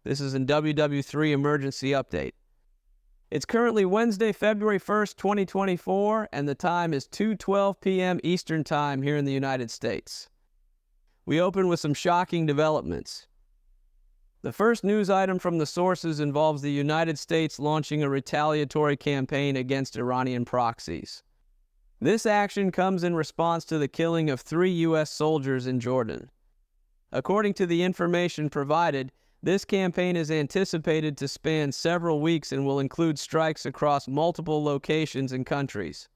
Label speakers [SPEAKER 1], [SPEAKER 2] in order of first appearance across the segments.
[SPEAKER 1] This is in WW3 Emergency Update. It's currently Wednesday, February 1st, 2024, and the time is 2:12 p.m. Eastern Time here in the United States. We open with some shocking developments. The first news item from the sources involves the United States launching a retaliatory campaign against Iranian proxies. This action comes in response to the killing of 3 U.S. soldiers in Jordan. According to the information provided, this campaign is anticipated to span several weeks and will include strikes across multiple locations and countries.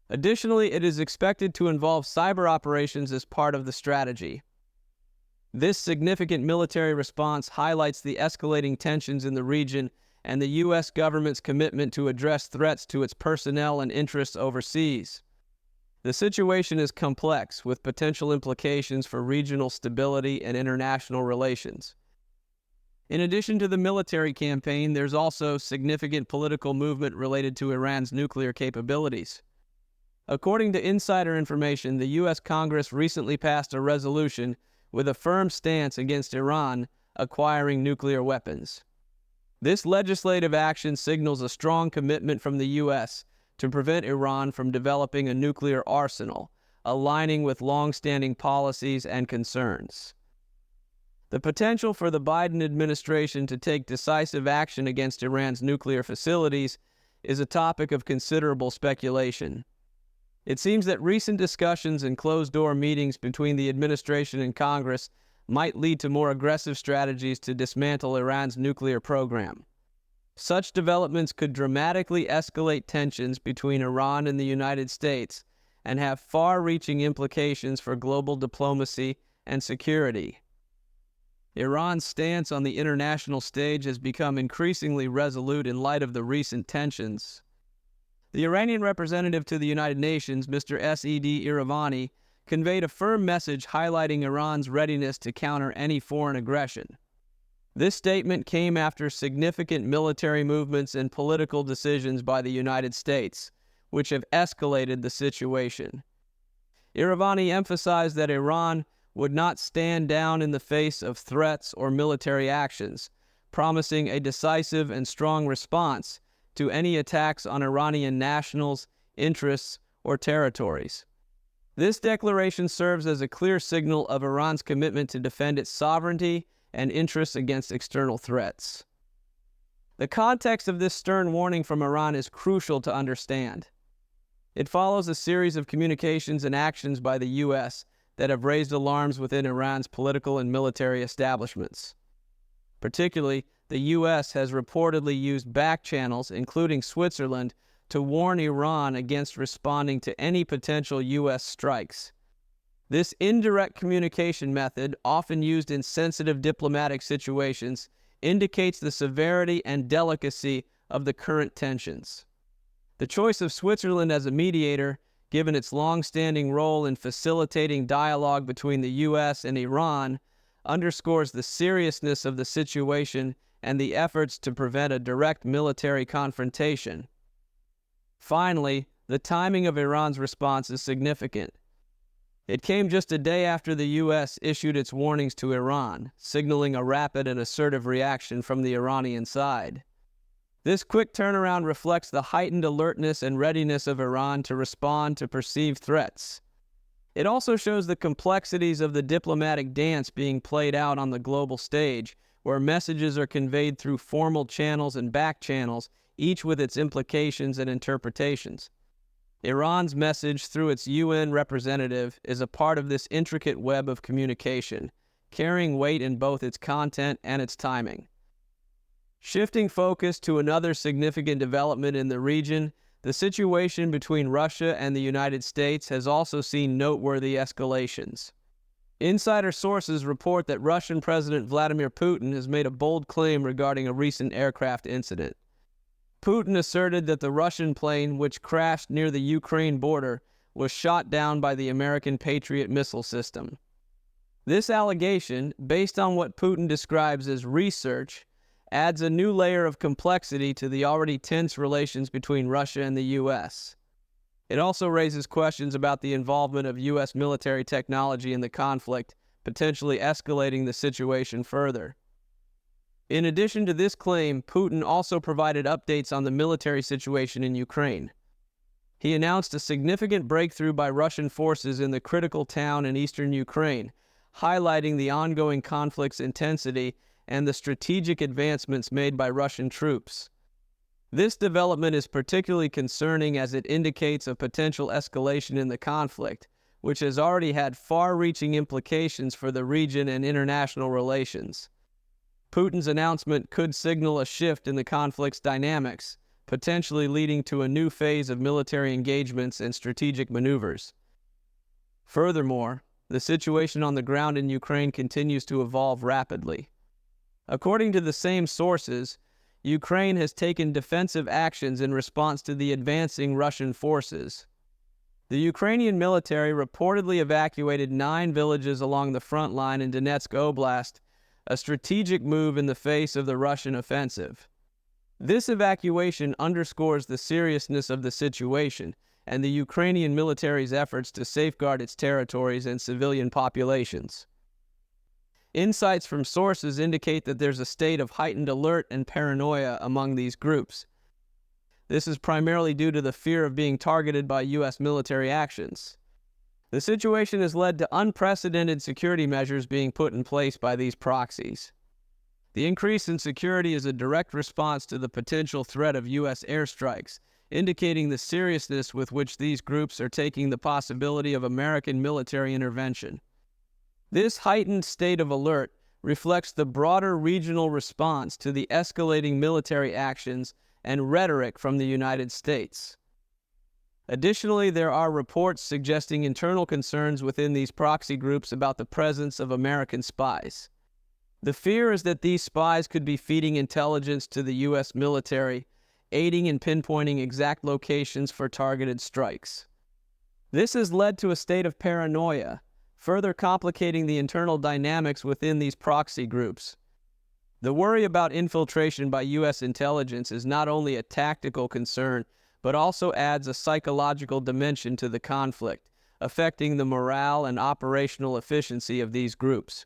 [SPEAKER 1] Additionally, it is expected to involve cyber operations as part of the strategy. This significant military response highlights the escalating tensions in the region and the U.S. government's commitment to address threats to its personnel and interests overseas. The situation is complex, with potential implications for regional stability and international relations. In addition to the military campaign, there's also significant political movement related to Iran's nuclear capabilities. According to insider information, the U.S. Congress recently passed a resolution with a firm stance against Iran acquiring nuclear weapons. This legislative action signals a strong commitment from the U.S. to prevent Iran from developing a nuclear arsenal, aligning with long-standing policies and concerns. The potential for the Biden administration to take decisive action against Iran's nuclear facilities is a topic of considerable speculation. It seems that recent discussions and closed-door meetings between the administration and Congress might lead to more aggressive strategies to dismantle Iran's nuclear program. Such developments could dramatically escalate tensions between Iran and the United States and have far-reaching implications for global diplomacy and security. Iran's stance on the international stage has become increasingly resolute in light of the recent tensions. The Iranian representative to the United Nations, Mr. S.E.D. Iravani, conveyed a firm message highlighting Iran's readiness to counter any foreign aggression. This statement came after significant military movements and political decisions by the United States, which have escalated the situation. Iravani emphasized that Iran would not stand down in the face of threats or military actions, promising a decisive and strong response to any attacks on Iranian nationals, interests, or territories. This declaration serves as a clear signal of Iran's commitment to defend its sovereignty and interests against external threats. The context of this stern warning from Iran is crucial to understand. It follows a series of communications and actions by the U.S. that have raised alarms within Iran's political and military establishments. Particularly, the U.S. has reportedly used back channels, including Switzerland, to warn Iran against responding to any potential U.S. strikes. This indirect communication method, often used in sensitive diplomatic situations, indicates the severity and delicacy of the current tensions. The choice of Switzerland as a mediator, given its long-standing role in facilitating dialogue between the U.S. and Iran, underscores the seriousness of the situation and the efforts to prevent a direct military confrontation. Finally, the timing of Iran's response is significant. It came just a day after the U.S. issued its warnings to Iran, signaling a rapid and assertive reaction from the Iranian side. This quick turnaround reflects the heightened alertness and readiness of Iran to respond to perceived threats. It also shows the complexities of the diplomatic dance being played out on the global stage, where messages are conveyed through formal channels and back channels, each with its implications and interpretations. Iran's message through its UN representative is a part of this intricate web of communication, carrying weight in both its content and its timing. Shifting focus to another significant development in the region, the situation between Russia and the United States has also seen noteworthy escalations. Insider sources report that Russian President Vladimir Putin has made a bold claim regarding a recent aircraft incident. Putin asserted that the Russian plane, which crashed near the Ukraine border, was shot down by the American Patriot missile system. This allegation, based on what Putin describes as research, adds a new layer of complexity to the already tense relations between Russia and the U.S. It also raises questions about the involvement of U.S. military technology in the conflict, potentially escalating the situation further. In addition to this claim, Putin also provided updates on the military situation in Ukraine. He announced a significant breakthrough by Russian forces in the critical town in eastern Ukraine, highlighting the ongoing conflict's intensity and the strategic advancements made by Russian troops. This development is particularly concerning as it indicates a potential escalation in the conflict, which has already had far-reaching implications for the region and international relations. Putin's announcement could signal a shift in the conflict's dynamics, potentially leading to a new phase of military engagements and strategic maneuvers. Furthermore, the situation on the ground in Ukraine continues to evolve rapidly. According to the same sources, Ukraine has taken defensive actions in response to the advancing Russian forces. The Ukrainian military reportedly evacuated 9 villages along the front line in Donetsk Oblast, a strategic move in the face of the Russian offensive. This evacuation underscores the seriousness of the situation and the Ukrainian military's efforts to safeguard its territories and civilian populations. Insights from sources indicate that there's a state of heightened alert and paranoia among these groups. This is primarily due to the fear of being targeted by U.S. military actions. The situation has led to unprecedented security measures being put in place by these proxies. The increase in security is a direct response to the potential threat of U.S. airstrikes, indicating the seriousness with which these groups are taking the possibility of American military intervention. This heightened state of alert reflects the broader regional response to the escalating military actions and rhetoric from the United States. Additionally, there are reports suggesting internal concerns within these proxy groups about the presence of American spies. The fear is that these spies could be feeding intelligence to the U.S. military, aiding in pinpointing exact locations for targeted strikes. This has led to a state of paranoia, further complicating the internal dynamics within these proxy groups. The worry about infiltration by U.S. intelligence is not only a tactical concern, but also adds a psychological dimension to the conflict, affecting the morale and operational efficiency of these groups.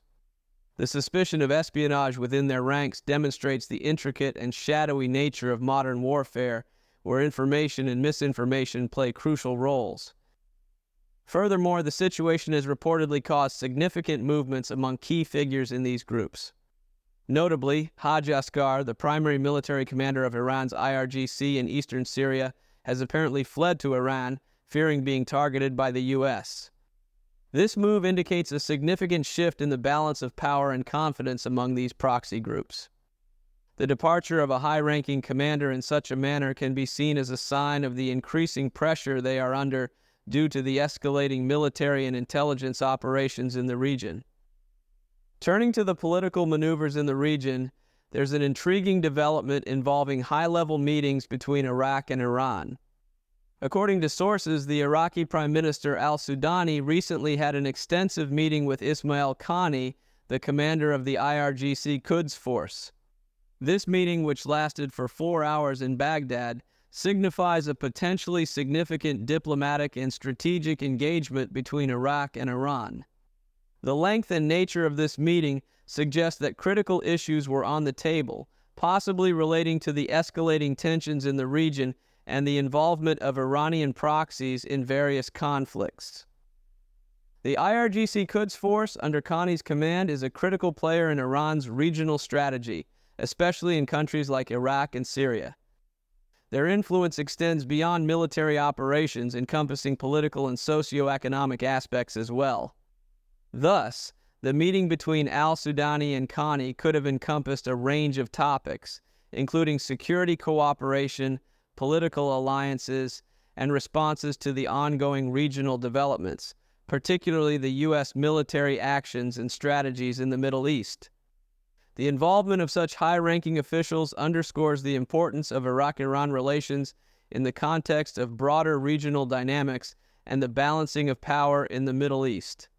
[SPEAKER 1] The suspicion of espionage within their ranks demonstrates the intricate and shadowy nature of modern warfare, where information and misinformation play crucial roles. Furthermore, the situation has reportedly caused significant movements among key figures in these groups. Notably, Haj Asghar, the primary military commander of Iran's IRGC in eastern Syria, has apparently fled to Iran, fearing being targeted by the U.S. This move indicates a significant shift in the balance of power and confidence among these proxy groups. The departure of a high-ranking commander in such a manner can be seen as a sign of the increasing pressure they are under due to the escalating military and intelligence operations in the region. Turning to the political maneuvers in the region, there's an intriguing development involving high-level meetings between Iraq and Iran. According to sources, the Iraqi Prime Minister al-Sudani recently had an extensive meeting with Ismail Qani, the commander of the IRGC Quds Force. This meeting, which lasted for 4 hours in Baghdad, signifies a potentially significant diplomatic and strategic engagement between Iraq and Iran. The length and nature of this meeting suggests that critical issues were on the table, possibly relating to the escalating tensions in the region and the involvement of Iranian proxies in various conflicts. The IRGC Quds Force, under Qani's command, is a critical player in Iran's regional strategy, especially in countries like Iraq and Syria. Their influence extends beyond military operations, encompassing political and socio-economic aspects as well. Thus, the meeting between al-Sudani and Qani could have encompassed a range of topics, including security cooperation, political alliances, and responses to the ongoing regional developments, particularly the U.S. military actions and strategies in the Middle East. The involvement of such high-ranking officials underscores the importance of Iraq-Iran relations in the context of broader regional dynamics and the balancing of power in the Middle East.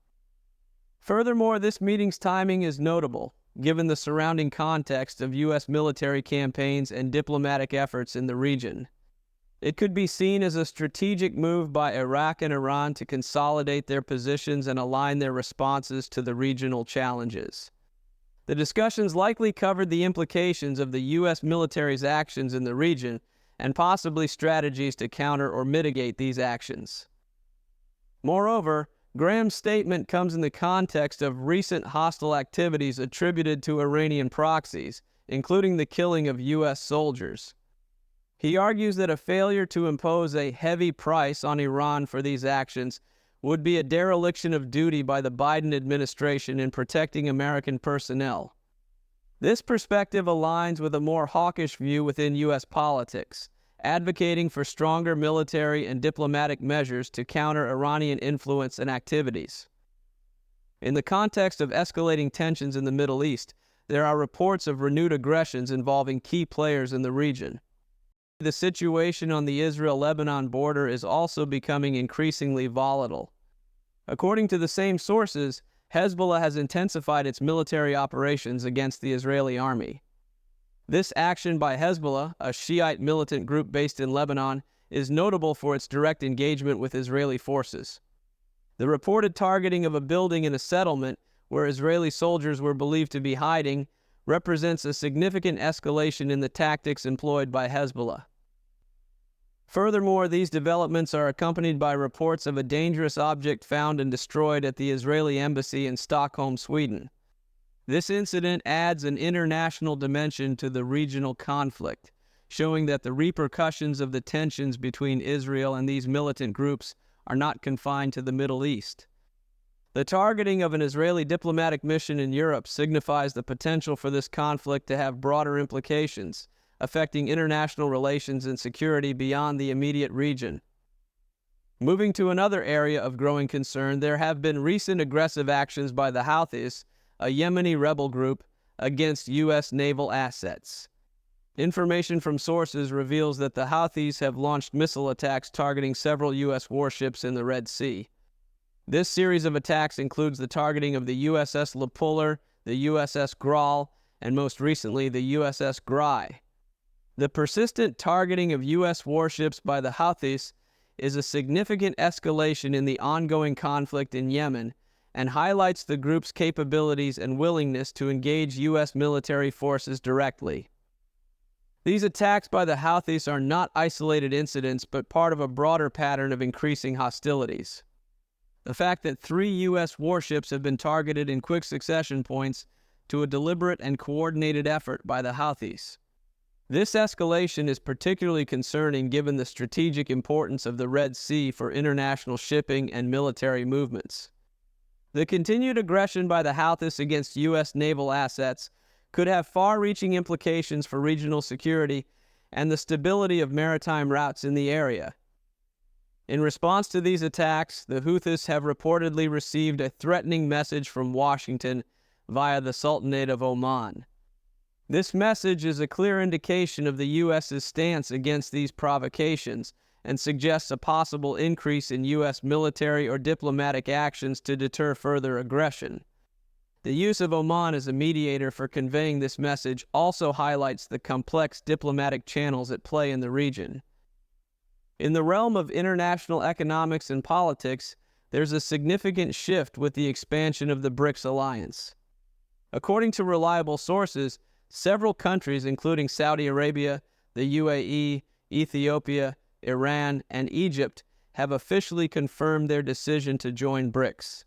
[SPEAKER 1] Furthermore, this meeting's timing is notable, given the surrounding context of U.S. military campaigns and diplomatic efforts in the region. It could be seen as a strategic move by Iraq and Iran to consolidate their positions and align their responses to the regional challenges. The discussions likely covered the implications of the U.S. military's actions in the region and possibly strategies to counter or mitigate these actions. Moreover, Graham's statement comes in the context of recent hostile activities attributed to Iranian proxies, including the killing of U.S. soldiers. He argues that a failure to impose a heavy price on Iran for these actions would be a dereliction of duty by the Biden administration in protecting American personnel. This perspective aligns with a more hawkish view within U.S. politics, advocating for stronger military and diplomatic measures to counter Iranian influence and activities. In the context of escalating tensions in the Middle East, there are reports of renewed aggressions involving key players in the region. The situation on the Israel-Lebanon border is also becoming increasingly volatile. According to the same sources, Hezbollah has intensified its military operations against the Israeli army. This action by Hezbollah, a Shiite militant group based in Lebanon, is notable for its direct engagement with Israeli forces. The reported targeting of a building in a settlement where Israeli soldiers were believed to be hiding represents a significant escalation in the tactics employed by Hezbollah. Furthermore, these developments are accompanied by reports of a dangerous object found and destroyed at the Israeli embassy in Stockholm, Sweden. This incident adds an international dimension to the regional conflict, showing that the repercussions of the tensions between Israel and these militant groups are not confined to the Middle East. The targeting of an Israeli diplomatic mission in Europe signifies the potential for this conflict to have broader implications, affecting international relations and security beyond the immediate region. Moving to another area of growing concern, there have been recent aggressive actions by the Houthis, a Yemeni rebel group, against U.S. naval assets. Information from sources reveals that the Houthis have launched missile attacks targeting several U.S. warships in the Red Sea. This series of attacks includes the targeting of the USS Le Puller, the USS Graal, and most recently the USS Grai. The persistent targeting of U.S. warships by the Houthis is a significant escalation in the ongoing conflict in Yemen and highlights the group's capabilities and willingness to engage U.S. military forces directly. These attacks by the Houthis are not isolated incidents, but part of a broader pattern of increasing hostilities. The fact that 3 U.S. warships have been targeted in quick succession points to a deliberate and coordinated effort by the Houthis. This escalation is particularly concerning given the strategic importance of the Red Sea for international shipping and military movements. The continued aggression by the Houthis against U.S. naval assets could have far-reaching implications for regional security and the stability of maritime routes in the area. In response to these attacks, the Houthis have reportedly received a threatening message from Washington via the Sultanate of Oman. This message is a clear indication of the U.S.'s stance against these provocations and suggests a possible increase in U.S. military or diplomatic actions to deter further aggression. The use of Oman as a mediator for conveying this message also highlights the complex diplomatic channels at play in the region. In the realm of international economics and politics, there's a significant shift with the expansion of the BRICS alliance. According to reliable sources, several countries, including Saudi Arabia, the UAE, Ethiopia, Iran, and Egypt, have officially confirmed their decision to join BRICS.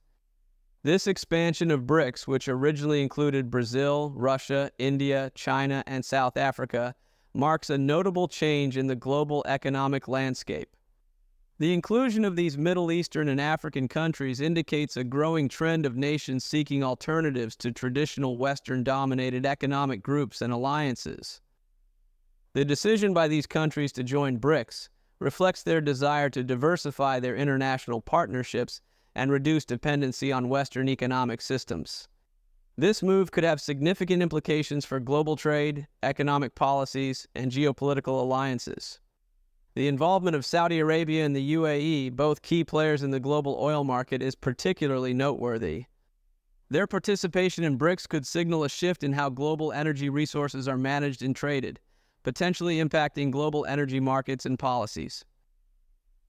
[SPEAKER 1] This expansion of BRICS, which originally included Brazil, Russia, India, China, and South Africa, marks a notable change in the global economic landscape. The inclusion of these Middle Eastern and African countries indicates a growing trend of nations seeking alternatives to traditional Western-dominated economic groups and alliances. The decision by these countries to join BRICS reflects their desire to diversify their international partnerships and reduce dependency on Western economic systems. This move could have significant implications for global trade, economic policies, and geopolitical alliances. The involvement of Saudi Arabia and the UAE, both key players in the global oil market, is particularly noteworthy. Their participation in BRICS could signal a shift in how global energy resources are managed and traded, potentially impacting global energy markets and policies.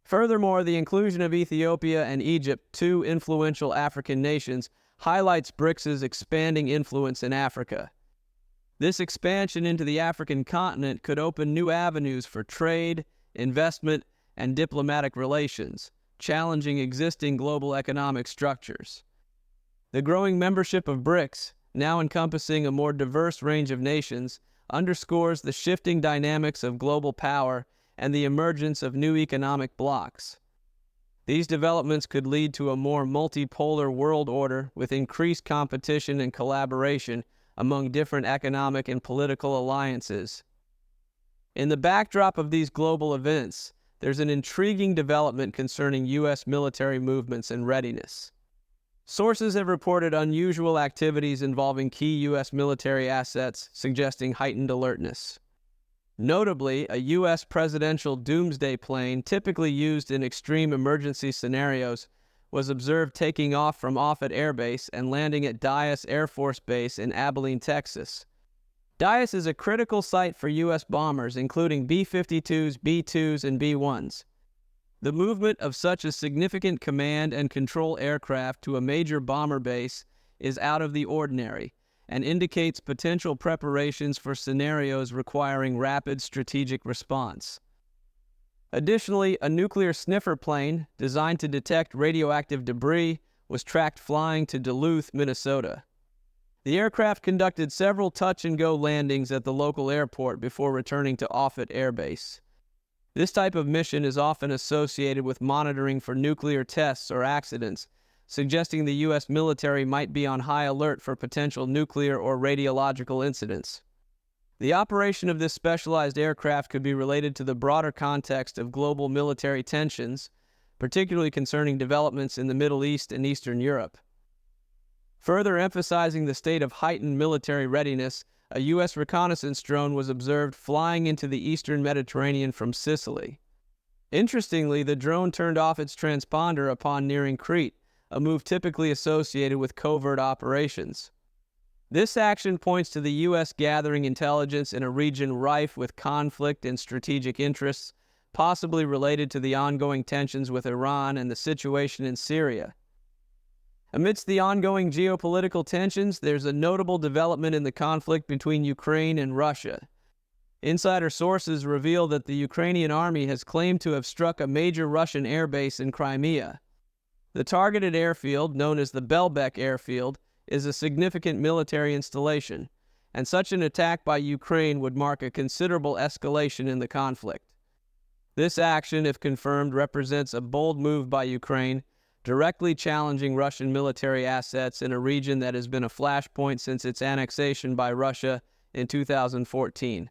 [SPEAKER 1] Furthermore, the inclusion of Ethiopia and Egypt, 2 influential African nations, highlights BRICS's expanding influence in Africa. This expansion into the African continent could open new avenues for trade, investment, and diplomatic relations, challenging existing global economic structures. The growing membership of BRICS, now encompassing a more diverse range of nations, underscores the shifting dynamics of global power and the emergence of new economic blocs. These developments could lead to a more multipolar world order with increased competition and collaboration among different economic and political alliances. In the backdrop of these global events, there's an intriguing development concerning U.S. military movements and readiness. Sources have reported unusual activities involving key U.S. military assets, suggesting heightened alertness. Notably, a U.S. presidential doomsday plane, typically used in extreme emergency scenarios, was observed taking off from Offutt Air Base and landing at Dyess Air Force Base in Abilene, Texas. Dyess is a critical site for U.S. bombers, including B-52s, B-2s, and B-1s. The movement of such a significant command and control aircraft to a major bomber base is out of the ordinary and indicates potential preparations for scenarios requiring rapid strategic response. Additionally, a nuclear sniffer plane designed to detect radioactive debris was tracked flying to Duluth, Minnesota. The aircraft conducted several touch-and-go landings at the local airport before returning to Offutt Air Base. This type of mission is often associated with monitoring for nuclear tests or accidents, suggesting the U.S. military might be on high alert for potential nuclear or radiological incidents. The operation of this specialized aircraft could be related to the broader context of global military tensions, particularly concerning developments in the Middle East and Eastern Europe. Further emphasizing the state of heightened military readiness, a U.S. reconnaissance drone was observed flying into the eastern Mediterranean from Sicily. Interestingly, the drone turned off its transponder upon nearing Crete, a move typically associated with covert operations. This action points to the U.S. gathering intelligence in a region rife with conflict and strategic interests, possibly related to the ongoing tensions with Iran and the situation in Syria. Amidst the ongoing geopolitical tensions, there's a notable development in the conflict between Ukraine and Russia. Insider sources reveal that the Ukrainian army has claimed to have struck a major Russian airbase in Crimea. The targeted airfield, known as the Belbek Airfield, is a significant military installation, and such an attack by Ukraine would mark a considerable escalation in the conflict. This action, if confirmed, represents a bold move by Ukraine, directly challenging Russian military assets in a region that has been a flashpoint since its annexation by Russia in 2014.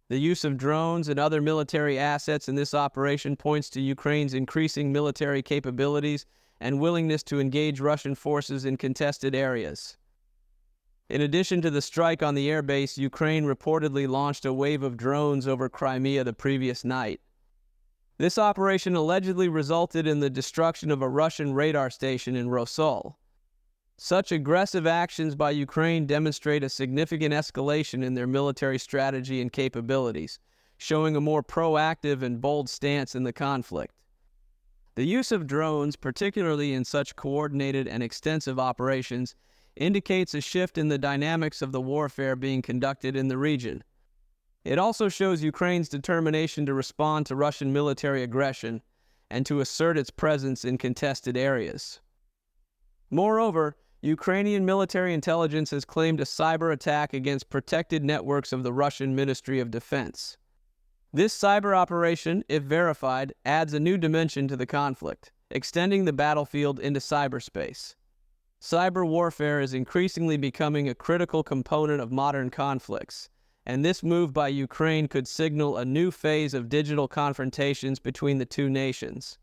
[SPEAKER 1] The use of drones and other military assets in this operation points to Ukraine's increasing military capabilities and willingness to engage Russian forces in contested areas. In addition to the strike on the airbase, Ukraine reportedly launched a wave of drones over Crimea the previous night. This operation allegedly resulted in the destruction of a Russian radar station in Rosul. Such aggressive actions by Ukraine demonstrate a significant escalation in their military strategy and capabilities, showing a more proactive and bold stance in the conflict. The use of drones, particularly in such coordinated and extensive operations, indicates a shift in the dynamics of the warfare being conducted in the region. It also shows Ukraine's determination to respond to Russian military aggression and to assert its presence in contested areas. Moreover, Ukrainian military intelligence has claimed a cyber attack against protected networks of the Russian Ministry of Defense. This cyber operation, if verified, adds a new dimension to the conflict, extending the battlefield into cyberspace. Cyber warfare is increasingly becoming a critical component of modern conflicts, and this move by Ukraine could signal a new phase of digital confrontations between the two nations.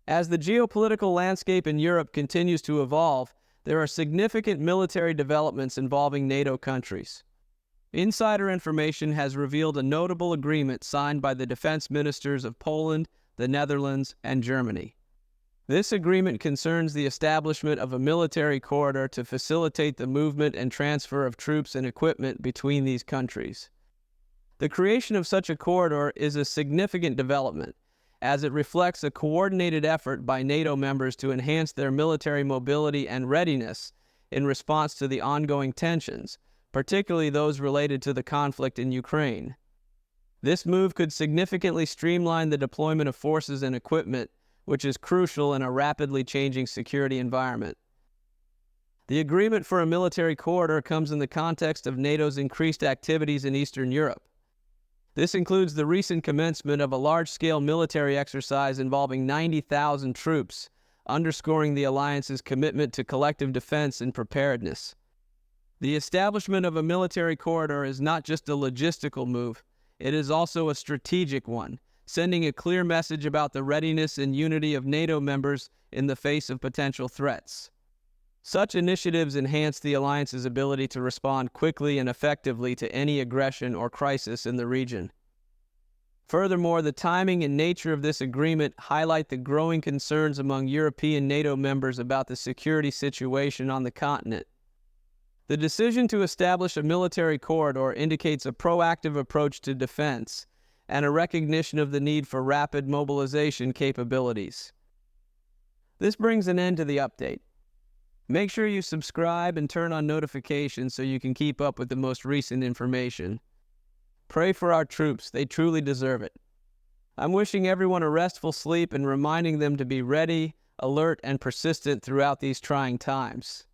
[SPEAKER 1] As the geopolitical landscape in Europe continues to evolve, there are significant military developments involving NATO countries. Insider information has revealed a notable agreement signed by the defense ministers of Poland, the Netherlands, and Germany. This agreement concerns the establishment of a military corridor to facilitate the movement and transfer of troops and equipment between these countries. The creation of such a corridor is a significant development, as it reflects a coordinated effort by NATO members to enhance their military mobility and readiness in response to the ongoing tensions, particularly those related to the conflict in Ukraine. This move could significantly streamline the deployment of forces and equipment, which is crucial in a rapidly changing security environment. The agreement for a military corridor comes in the context of NATO's increased activities in Eastern Europe. This includes the recent commencement of a large-scale military exercise involving 90,000 troops, underscoring the alliance's commitment to collective defense and preparedness. The establishment of a military corridor is not just a logistical move, it is also a strategic one, sending a clear message about the readiness and unity of NATO members in the face of potential threats. Such initiatives enhance the alliance's ability to respond quickly and effectively to any aggression or crisis in the region. Furthermore, the timing and nature of this agreement highlight the growing concerns among European NATO members about the security situation on the continent. The decision to establish a military corridor indicates a proactive approach to defense and a recognition of the need for rapid mobilization capabilities. This brings an end to the update. Make sure you subscribe and turn on notifications so you can keep up with the most recent information. Pray for our troops, they truly deserve it. I'm wishing everyone a restful sleep and reminding them to be ready, alert, and persistent throughout these trying times.